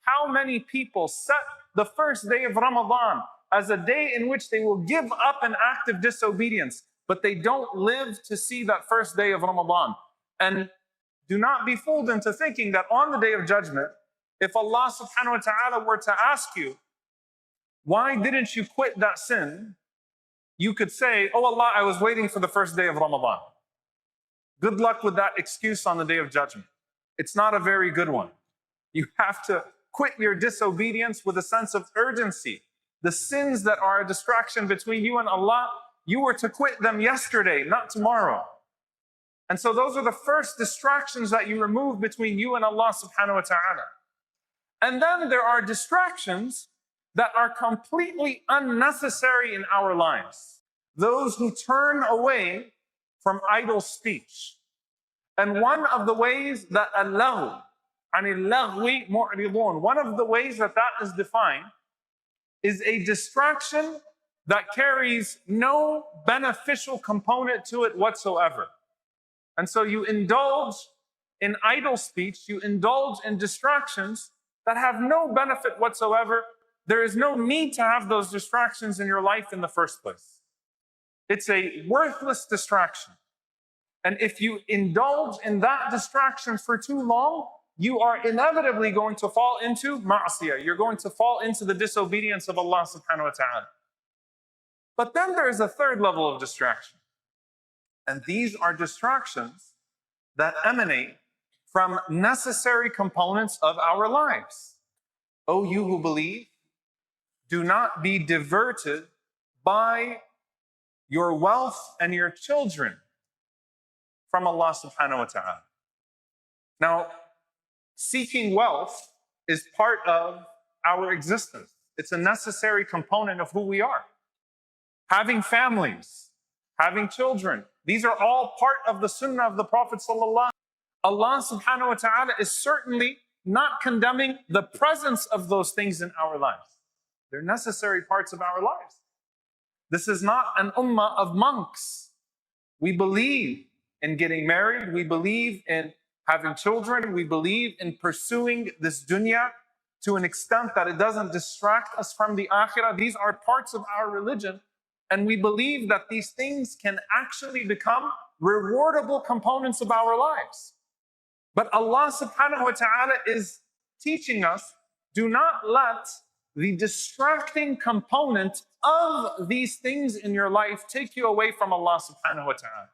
how many people set the first day of Ramadan as a day in which they will give up an act of disobedience, but they don't live to see that first day of Ramadan. And do not be fooled into thinking that on the day of judgment, if Allah subhanahu wa ta'ala were to ask you, why didn't you quit that sin? You could say, oh Allah, I was waiting for the first day of Ramadan. Good luck with that excuse on the day of judgment. It's not a very good one. You have to quit your disobedience with a sense of urgency. The sins that are a distraction between you and Allah, you were to quit them yesterday, not tomorrow. And so those are the first distractions that you remove between you and Allah subhanahu wa ta'ala. And then there are distractions that are completely unnecessary in our lives. Those who turn away from idle speech. And one of the ways that al-laghw, anil-laghwi mu'ridun, one of the ways that is defined is a distraction that carries no beneficial component to it whatsoever. And so you indulge in idle speech, you indulge in distractions that have no benefit whatsoever. There is no need to have those distractions in your life in the first place. It's a worthless distraction. And if you indulge in that distraction for too long, you are inevitably going to fall into ma'asiyah. You're going to fall into the disobedience of Allah subhanahu wa ta'ala. But then there is a third level of distraction. And these are distractions that emanate from necessary components of our lives. O you who believe, do not be diverted by your wealth and your children from Allah subhanahu wa ta'ala. Now, seeking wealth is part of our existence. It's a necessary component of who we are. Having families, having children, these are all part of the sunnah of the Prophet sallallahu. Allah subhanahu wa ta'ala is certainly not condemning the presence of those things in our lives. They're necessary parts of our lives. This is not an ummah of monks. We believe in getting married. We believe in having children. We believe in pursuing this dunya to an extent that it doesn't distract us from the akhirah. These are parts of our religion. And we believe that these things can actually become rewardable components of our lives. But Allah subhanahu wa ta'ala is teaching us, do not let the distracting component of these things in your life take you away from Allah subhanahu wa ta'ala.